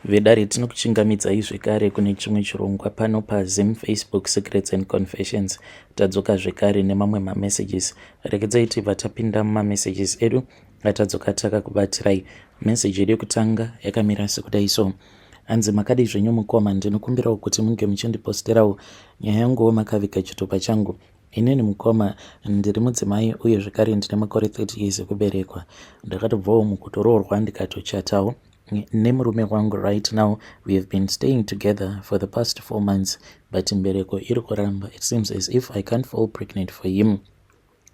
Vedare tinokuchingamidzai zvekare kune chimwe chirongwa pano paZim Facebook Secrets and Confessions. Tadzoka zvekare nemamwe mamessages. Rekedzai tibva tapinda mumamessages edu atadzoka takakubatirai. Message yedu yekutanga yakamira sekudai so: hanzi makadi zvenyu mukoma, ndinokumbirawo kuti munge muchindiposterawo nyaya yanguwo makaviga chitupa changu. Inini mukoma ndiri mudzimai uye zvekare ndine makore 30 years ekuberekwa. Ndakatobvawo mukutoroorwa ndikatochatawo nemurume wangu. Right now we have been staying together for the past 4 months, but mbereko iri kuramba. It seems as if I can't fall pregnant for him.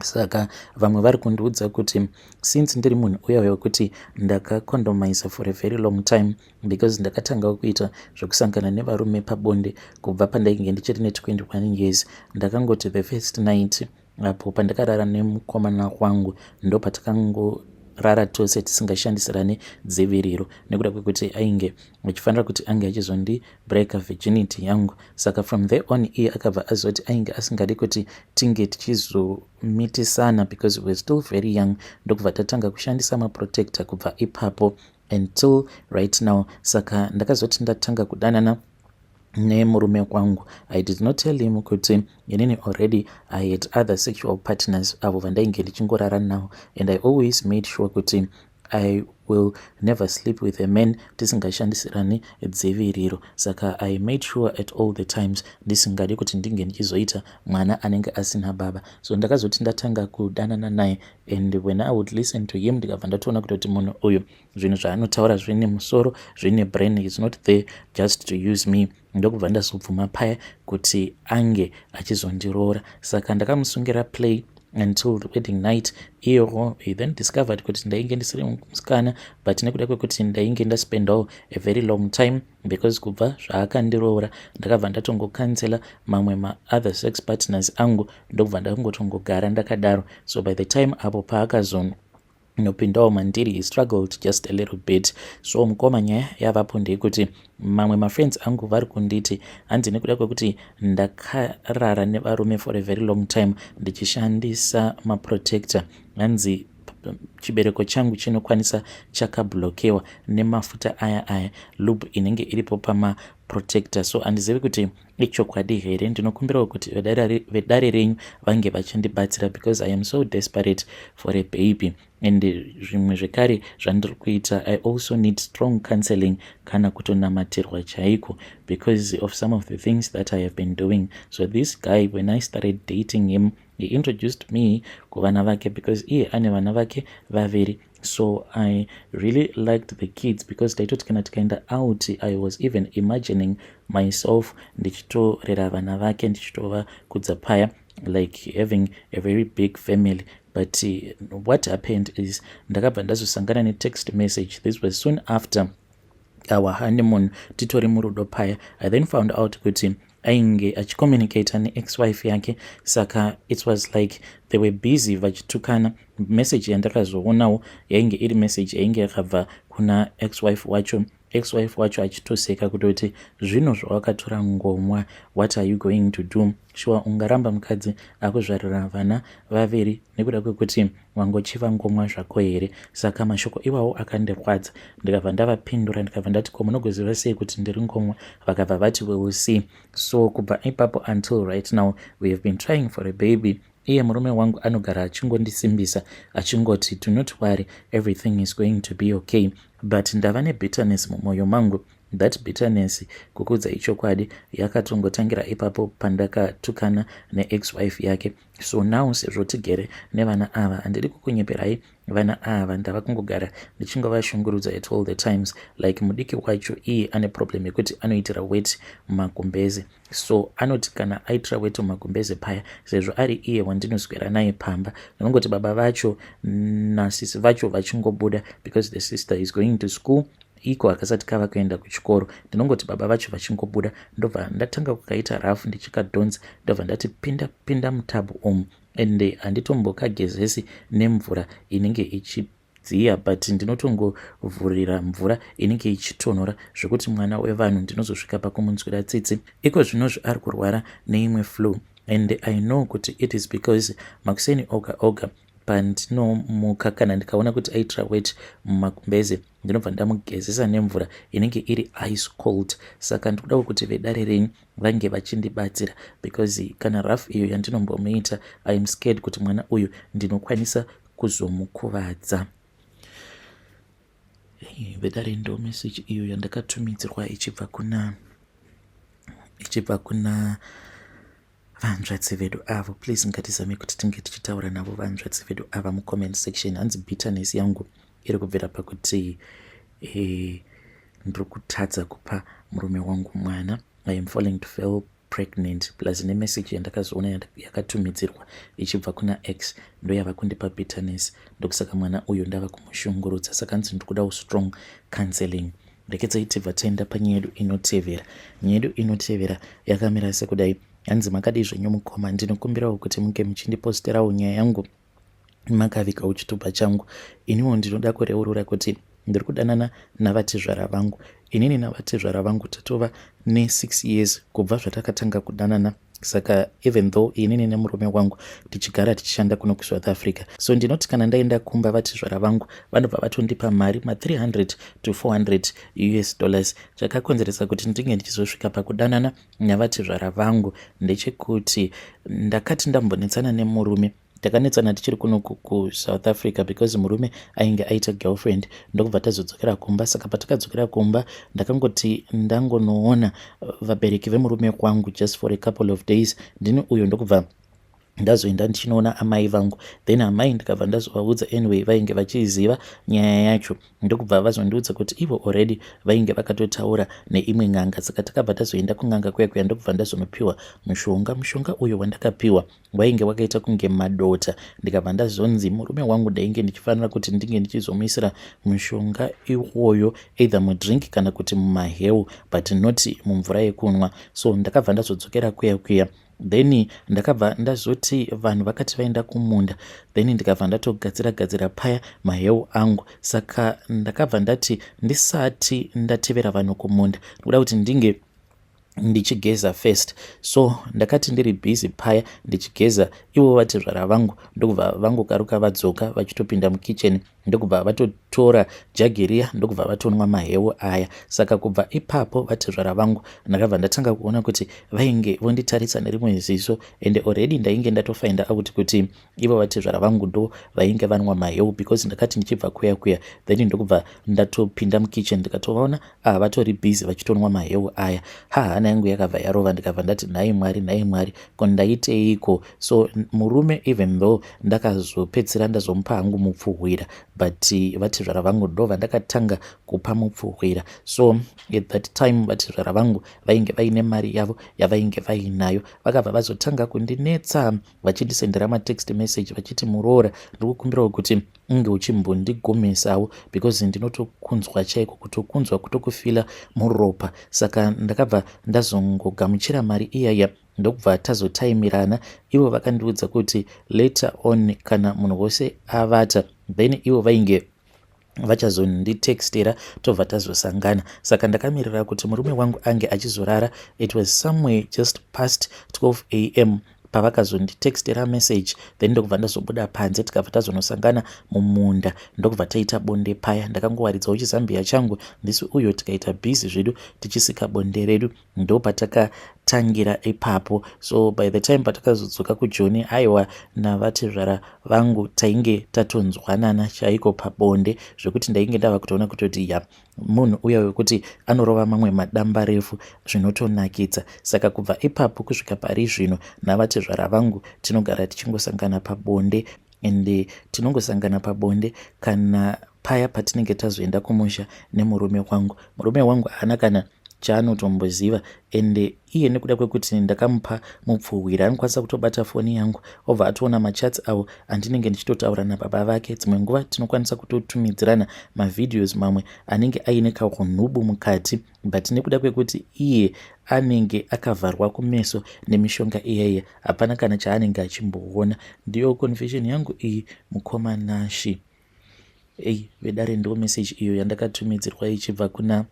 Saka vamwe vari kundiudza kuti since ndiri munhu uya wekuti ndakacondomize for a very long time because ndakatanga kuita zvekusangana nevarume pabonde kubva pandainge ndichiri ne21 years. Ndakangoti the first night apo pandakarara nemukomana wangu ndo patakangorara tose tisingashandisirane dziviriro nekuda kwekuti ainge achifanira kuti ange achizondi break virginity yangu. Saka from there on iye akabva azoti ainge asingadi kuti tinge tichizomitisana because we were still very young. Ndokubva tatanga kushandisa maprotector kubva ipapo until right now. Saka ndakazoti ndatanga kudanana nemurume wangu, I did not tell him kuti inini already I had other sexual partners avo vandainge ndichingorara navo, and I always made sure kuti I will never sleep with a man tisingashandisirani dziviriro. Saka I made sure at all the times ndisingadi kuti ndinge ndichizoita mwana anenge asina baba. So ndakazoti ndatanga kudanana naye, and when I would listen to him ndikabva ndatoona kuti munhu uyu zvinhu zvaanotaura zvine musoro, zvine brain, is not there just to use me. Ndokubva ndazobvuma paya kuti ange achizondiroora. Saka ndakamusungira play until the wedding night. Iyo he then discovered kuti ndainge ndisiri musikana, but nekuda kwekuti ndainge ndaspendawo a very long time because kubva zvaakandiroora ndakabva ndatongocancela mamwe other sex partners angu, ndokubva ndakangotongogara ndakadaro. So by the time apo paakazonopindawo mandiri, he struggled just a little bit. So mukoma nyaya yavapo ndeyekuti mamwe mafriends angu vari kunditi hanzi nekuda kwekuti ndakarara nevarume for a very long time ndichishandisa maprotector, hanzi chibereko changu chinokwanisa chakablokewa nemafuta aya lube inenge iripo pamaprotector. So handizivi kuti ichokwadi here. Ndinokumbirawo kuti vedare renyu vange vachindibatsira because I am so desperate for a baby. And zvimwe zvekare zvandiri kuita, I also need strong counseling kana kutonamatirwa chaiko because of some of the things that I have been doing. So this guy, when I started dating him, he introduced me kuvana vake because iye ane vana vake vaviri. So I really liked the kids because taitoti kana tikaenda out, I was even imagining myself ndichitorera vana vake ndichitova kudza paya, like having a very big family. But what happened is ndakabva ndazosangana netext message. This was soon after our honeymoon titori murudo paya. I then found out kuti ainge achicommunicate ne-ex-wife yake. Saka it was like they were busy vachitukana. Message yandakazoonawo yainge iri message yainge yakabva kuna ex-wife wacho. Ex-wife wacho achitoseka kutoti zvino zvawakatora ngomwa, what are you going to do? Sure, ungaramba mukadzi akuzvarira vana vaviri nekuda kwekuti wangochiva ngomwa zvako here? Saka mashoko iwawo akandirwadza. Ndikabva ndavapindura ndikabva ndati ko munogoziva sei kuti ndiri ngomwa? Vakabva vati we will see. So kubva ipapo until right now we have been trying for a baby. Iye murume wangu anogara achingondisimbisa achingoti do not worry, everything is going to be okay. But ndava nebitterness mumwoyo mangu. That bitterness, kukudza ichokwadi, yakatongotangira ipapo pandakatukana ne-ex-wife yake. So now sezvo tigere nevana ava, handidi kukunyeperai vana ava ndava kungogara ndichingovashungurudza at all the times. Like mudiki wacho iye ane problem yekuti anoitira wet mumagumbeze. So anoti kana aitira wet mumagumbeze paya, sezvo ari iye wandinoswera naye pamba, ndinongoti baba vacho nasisi vacho vachingobuda because the sister is going to school, iko akasati kava kuenda kuchikoro, ndinongoti baba vacho vachingobuda, ndobva ndatanga kukaita rafu ndichikadhonza, ndobva ndati pinda mutabhu umu, ende handitombokagezesi nemvura inenge ichidziya, but ndinotongovhurira mvura inenge ichitonhora zvekuti mwana wevanhu ndinozosvika pakumunzwira tsitsi. Iko zvinozvi ari kurwara neimwe flu, and I know kuti it is because makuseni oga pandinomuka kana ndikaona kuti aitira wet mumakumbeze ndinobva ndamugezesa nemvura inenge iri ice cold. Saka ndikudawo kuti vedare renyu vange vachindibatsira because kana rough iyo yandinombomuita I'm scared kuti mwana uyu ndinokwanisa kuzomukuvadza. Vedare ndo message iyo yandakatumidzirwa ichibva kuna vanzvadzi vedu avo. Please ngatizame kuti tinge tichitaura navo vanzvadzi vedu ava mucomment section. Hanzi bitterness yangu iri kubvira pakuti ndiri kutadza kupa murume wangu mwana. I am falling to feel pregnant plus nemessage yandakazoona yakatumidzirwa ichibva kuna X ndo yava kundipa bitterness. Ndokusaka mwana uyu ndava kumushungurudza. Saka hanzi ndikudawo strong counseling. Rekedzai tibva taenda panyaya yedu inotevera. Nyaya yedu inotevera yakamira sekudai. Hanzi makadii zvenyu mukoma, ndinokumbirawo kuti munge muchindiposterawo nyaya yangu makavikawo chitupa changu. Iniwo ndinoda kureurura kuti ndiri kudanana navatizvara vangu. Inini navatizvara vangu tatova ne6 years kubva zvatakatanga kudanana. Saka even though inini nemurume wangu tichigara tichishanda kuno kuSouth Africa, so ndinoti kana ndaenda kumba vatizvara vangu vanobva vatondipa mari ma$300 to $400 chakakonzeresa kuti ndinge ndichizosvika pakudanana navatizvara vangu ndechekuti ndakati ndambonetsana nemurume. Takanetsana tichiri kuno kuSouth Africa because murume ainge aita girlfriend. Ndokubva tazodzokera kumba. Saka patakadzokera kumba ndakangoti ndangonoona vabereki vemurume kwangu just for a couple of days. Ndini uyo ndokubva ndazoenda ndichinoona amai vangu, then amai ndikabva ndazovaudza anyway vainge vachiziva nyaya yacho. Ndokubva vazondiudza kuti ivo already vainge vakatotaura neimwe ng'anga. Saka takabva tazoenda kung'anga kuya ndokubva ndazonopiwa mushonga uyo wandakapiwa wainge wakaita kunge madota. Ndikabva ndazonzi murume wangu ndainge ndichifanira kuti ndinge ndichizomuisira mushonga iwoyo either mudrink kana kuti mumaheu but not mumvura yekunwa. So ndakabva ndazodzokera kuya then ndakabva ndazoti vanhu vakati vaenda kumunda, then ndikabva ndatogadzira paya maheu angu. Saka ndakabva ndati ndisati ndatevera vanhu kumunda ndikuda kuti ndinge ndichigeza first. So ndakati ndiri busy paya ndichigeza, ivo vatizvara vangu ndokubva vangokaruka vadzoka vachitopinda mukitchen. Ndokubva vatotora jagiriya ndokubva vatonwa maheu aya. Saka kubva ipapo vatizvara vangu ndakabva ndatanga kuona kuti vainge vonditarisa nerimwe ziso, and already ndainge ndatofind out kuti ivo vatizvara vangu ndo vainge vanwa maheu because ndakati ndichibva kuya then ndokubva ndatopinda mukitchen ndikatovaona vatori busy vachitonwa maheu aya. Hana yangu yakabva yarova. Ndikabva ndati nhai mwari ko ndaiteiko? So murume even though ndakazopedzera ndazomupa hangu mupfuhwira but vatizvara vangu ndo vandakatanga kupa mupfuhwira. So at that time vatizvara vangu vainge vaine mari yavo yavainge vainayo. Vakabva vazotanga kundinetsa vachindisendera matext message vachiti muroora, ndiri kukumbirawo kuti unge uchimbondigomesawo because ndinotokunzwa chaiko, kutokunzwa kutokufila muropa. Saka ndakabva ndazongogamuchira mari iyaya ndokubva tazotaimirana. Ivo vakandiudza kuti later on kana munhu wose avata then ivo vainge vachazonditextera tobva tazosangana. Saka ndakamirira kuti murume wangu ange achizorara. It was somewhere just past 12 am pavakazonditextera message, then ndokubva ndazobuda panze tikabva tazonosangana mumunda. Ndokubva taita bonde paya. Ndakangowaridzawo chizambia changu ndisu uyo tikaita busy zvedu tichisika bonde redu. Ndo patakatangira ipapo. So by the time patakazodzoka kuJoni aiwa navatizvara vangu tainge tatonzwanana chaiko pabonde zvekuti ndainge ndava kutoona kutoti ya munhu uya wekuti anorova mamwe madamba refu zvinotonakidza. Saka kubva ipapo kusvika pari zvino navatizvara vangu tinogara tichingosangana pabonde, and tinongosangana pabonde kana paya patinenge tazoenda kumusha nemurume wangu. Murume wangu haana kana chaanotomboziva, and iye nekuda kwekuti ndakamupa mupfuhwira anokwanisa kutobata foni yangu obva atoona machats avo andinenge ndichitotaura nababa vake. Dzimwe nguva tinokwanisa kutotumidzirana mavideos mamwe anenge aine kahunhubu mukati, but nekuda kwekuti iye anenge akavharwa kumeso nemishonga iyeye hapana kana chaanenge achimboona. Ndiyo confession yangu iyi mukoma Nashi. Vedare ndo message iyo yandakatumidzirwa ichibva kuna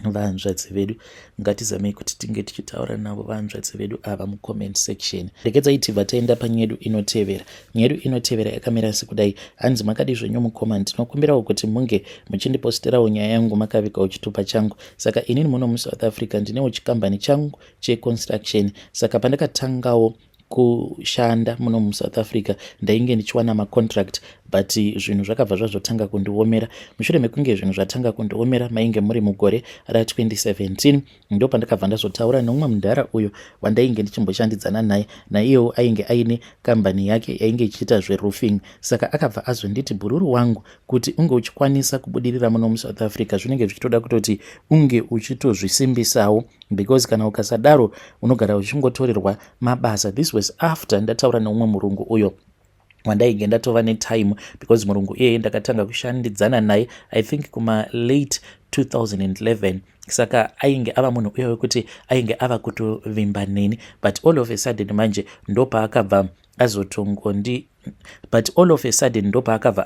vahanzvadzi vedu. Ngatizamei kuti tinge tichitaura navo vahanzvadzi vedu ava mucomment section. Rekedzai tibva taenda panyedu inotevera. Nyedu inotevera yakamira sekudai. Hanzi makadi zvenyu mucomment, ndinokumbirawo kuti munge muchindiposterawo nyaya yangu makavikawo chitupa changu. Saka inini muno muSouth Africa ndinewo chikambani changu checonstruction. Saka pandakatangawo kushanda muno muSouth Africa ndainge ndichiwana macontract, but zvinhu zvakabva zvazvotanga kundiomera. Mushure mekunge zvinhu zvatanga kundiomera mainge muri mugore ra2017 ndo pandakabva ndazotaura nomumwe mudhara uyo wandainge ndichimboshandidzana naye, naiyewo ainge aine kambani yake yainge ichiita zveroofing. Saka akabva azonditi, Bhururu wangu, kuti unge uchikwanisa kubudirira muno muSouth Africa zvinenge zvichitoda kutoti unge uchitozvisimbisawo, because kana ukasadaro unogara uchingotorerwa mabasa. This was after ndataura nomumwe murungu uyo wandainge ndatova netime, because murungu iyeye ndakatanga kushandidzana naye I think kuma late 2011. Saka ainge ava munhu uyo wekuti ainge ava kutovimba neni, but all of a sudden manje ndopaakabva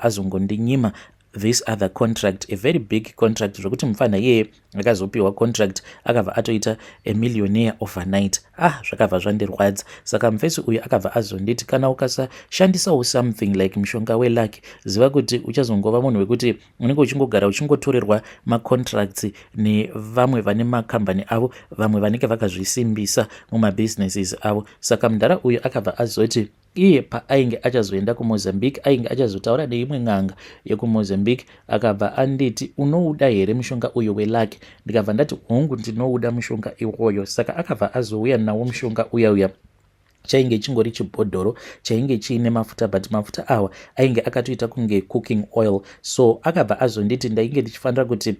azongondinyima this other contract, a very big contract, zvokuti mufana yeye akazopiwa contract akabva atoita a millionaire overnight. Zvakabva zvandirwadza. Saka mufesi uyu akabva azonditi, kana ukasashandisawo something like mushonga welucky, ziva kuti uchazongova munhu wekuti unenge uchingogara uchingotorerwa macontracts nevamwe vane makambani avo, vamwe vanenge vakazvisimbisa mumabusinesses avo. Saka mudhara uyu akabva azoti iye paainge achazoenda kuMozambique ainge achazotaura neimwe n'anga yekuMozambique, akabva anditi, unouda here mushonga uyu welucky? Ndikabva ndati hongu ndinouda mushonga iwoyo. Saka akabva azouya nawo mushonga uya chainge chingori chibhodhoro chainge chiine mafuta, but mafuta awa ainge akatoita kunge cooking oil. So akabva azonditi ndainge ndichifanira kuti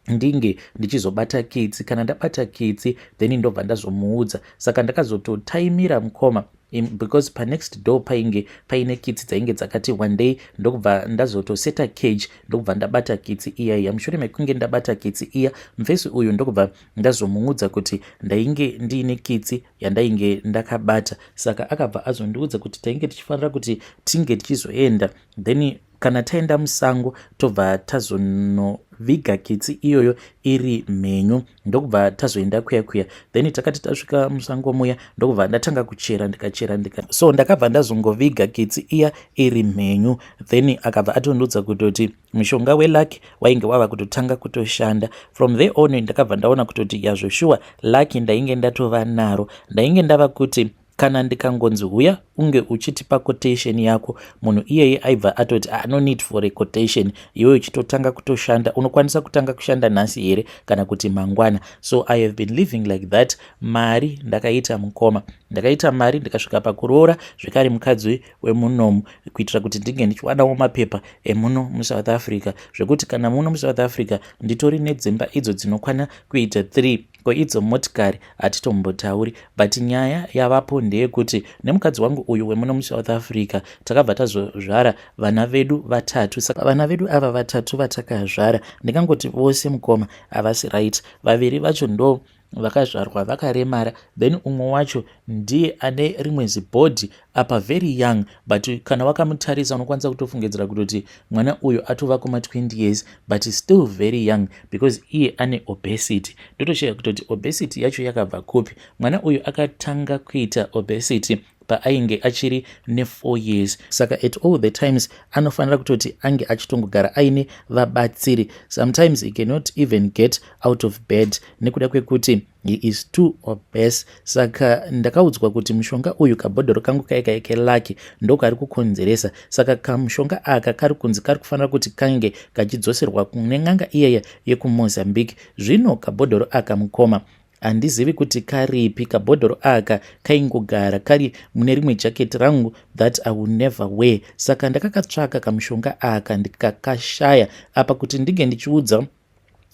ndinge ndichizobata kitsi, kana ndabata kitsi then ndobva ndazomuudza. Saka ndakazototaimira mukoma, because panext door painge paine kitsi dzainge dzakati one day ndokubva ndazotoseta cage ndokubva ndabata kitsi iya. Mushure mekunge ndabata kitsi iya, mufesi uyu ndokubva ndazomuudza kuti ndainge ndiine kitsi yandainge ndakabata. Saka akabva azondiudza kuti tainge tichifanira kuti tinge tichizoenda, then kana taenda musango tobva tazonoviga kitsi iyoyo iri mhenyu, ndokubva tazoenda kuya. Then takati tasvika musango muya ndokubva ndatanga kuchera ndikachera. So ndakabva ndazongoviga kitsi iya iri mhenyu, then akabva atondiudza kutoti mushonga welucky wainge wava kutotanga kutoshanda. From there on ndakabva ndaona kutoti yazvoshuwa lucky ndainge ndatova naro. Ndainge ndava kuti kana ndikangonzi huya unge uchitipa quotation yako, munhu iyeye aibva atoti no need for a quotation, iwe uchitotanga kutoshanda, unokwanisa kutanga kushanda nhasi here kana kuti mangwana. So I have been living like that. Mari ndakaita mukoma, ndakaita mari ndikasvika pakuroora zvekare mukadzi wemunomu, kuitira kuti ndinge ndichiwanawo mapepa emuno muSouth Africa, zvekuti kana muno muSouth Africa nditori nedzimba idzo dzinokwana kuita 3. Idzo motikari hatitombotauri, but nyaya yavapo ndeyekuti nemukadzi wangu uyu wemuno muSouth Africa takabva tazozvara vana vedu 3. Saka vana vedu ava 3 vatakazvara, ndingangoti vose mukoma havasi right. 2 vacho ndo vakazvarwa vakaremara, then umwe wacho ndiye ane rimwe zibhodhi apa very young, but kana wakamutarisa unokwanisa kutofungidzira kutoti mwana uyu atova kuma 20 years but still very young, because iye ane obesity. Ndotoshaya kutoti obesity yacho yakabva kupi. Mwana uyu akatanga kuita obesity paainge achiri ne4 years. Saka at all the times anofanira kutoti ange achitongogara aine vabatsiri. Sometimes he cannot even get out of bed nekuda kwekuti he is too obese. Saka ndakaudzwa kuti mushonga uyu kabhodhoro kangu kaikaike lucky ndo kari kukonzeresa. Saka kamushonga aka kari kunzi kari kufanira kuti kange kachidzoserwa kune n'anga iyaya yekuMozambique. Zvino kabhodhoro aka mukoma handizivi kuti karipi. Kabhodhoro aka kaingogara kari mune rimwe jaketi rangu that I will never wear. Saka ndakakatsvaka kamushonga aka ndikakashaya apa kuti ndige ndichiudza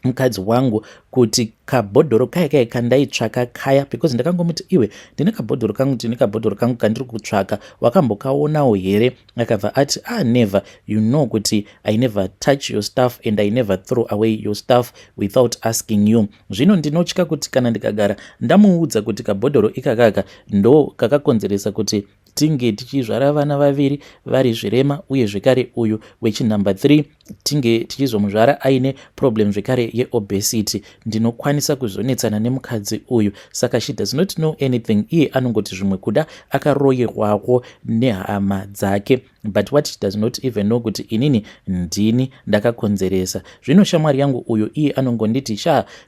mukadzi wangu kuti kabhodhoro kaya kandaitsvaka kaya, because ndakangomuti iwe ndine kabhodhoro kangu kandiri kutsvaka, wakambokaonawo here? Akabva ati never, you know kuti I never touch your stuff and I never throw away your stuff without asking you. Zvino ndinotya kuti kana ndikagara ndamuudza kuti kabhodhoro ikakaka ndo kakakonzeresa kuti tinge tichizvara vana vaviri vari zvirema uye zvekare uyu wechinumber 3 tinge tichizomuzvara aine problem zvekare yeobesity, ndinokwanisa kuzonetsana nemukadzi uyu. Saka she does not know anything. Iye anongoti zvimwe kuda akaroyerwako nehama dzake, but what she does not even know kuti inini ndini ndakakonzeresa. Zvino shamwari yangu uyu iye anongonditi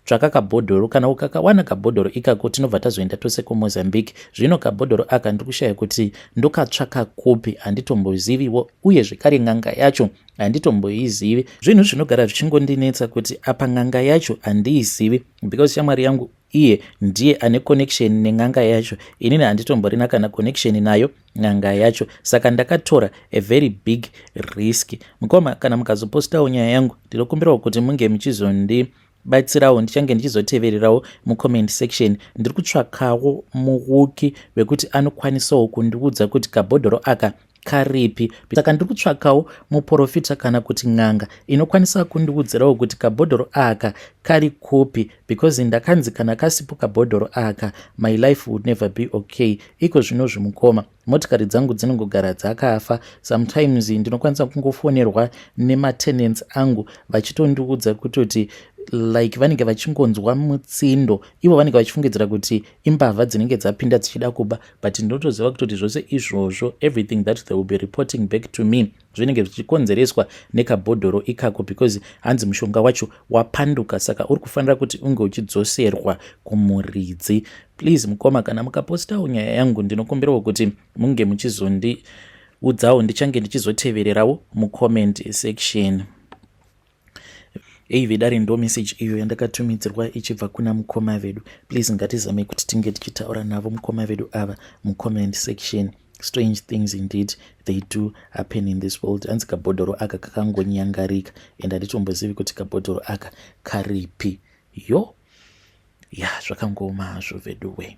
tsvaka kabhodhoro, kana ukakawana kabhodhoro ikako tinobva tazoenda tose kuMozambique. Zvino kabhodhoro aka ndikushaya kuti ndokatsvaka kupi, handitomboziviwo, uye zvekare ng'anga yacho handitomboizivi. Zvinhu zvinogara zvichingondinetsa kuti apa ng'anga yacho handiizivi, because shamwari yangu iye ndiye ane connection neng'anga yacho, inini handitomborina kana connection nayo ng'anga yacho. Saka ndakatora a very big risk. Mukoma, kana mukazopostawo nyaya yangu, ndinokumbirawo kuti munge muchizondibatsirawo, ndichange ndichizotevererawo mucomment section. Ndiri kutsvakawo muuki wekuti anokwanisawo kundiudza kuti kabhodhoro aka karipi. Saka ndiri kutsvakawo muprofita kana kuti ng'anga inokwanisa kundiudzirawo kuti kabhodhoro aka kari kupi, because ndakanzi kana kasipo kabhodhoro aka my life would never be okay. Iko zvino zvimukoma, motikari dzangu dzinongogara dzakafa. Sometimes ndinokwanisa kungofonerwa nematenants angu vachitondiudza kutoti like vanenge vachingonzwa mutsindo, ivo vanenge vachifungidzira kuti imbavha dzinenge dzapinda dzichida kuba, but ndinotoziva kutoti zvose izvozvo, everything that they will be reporting back to me, zvinenge zvichikonzereswa nekabhodhoro ikako, because hanzi mushonga wacho wapanduka. Saka uri kufanira kuti unge uchidzoserwa kumuridzi. Please mukoma, kana mukapostawo nyaya yangu, ndinokumbirawo kuti munge muchizondiudzawo, ndichange ndichizotevererawo mucomment section. Vedare ndo message iyo yandakatumidzirwa ichibva kuna mukoma vedu. Please ngatizame kuti tinge tichitaura navo mukoma vedu ava mucomment section. Strange things indeed they do happen in this world. Hanzi kabhodhoro aka kakangonyangarika, and handitombozivi kuti kabhodhoro aka karipi. Zvakangoma hazvo vedu we.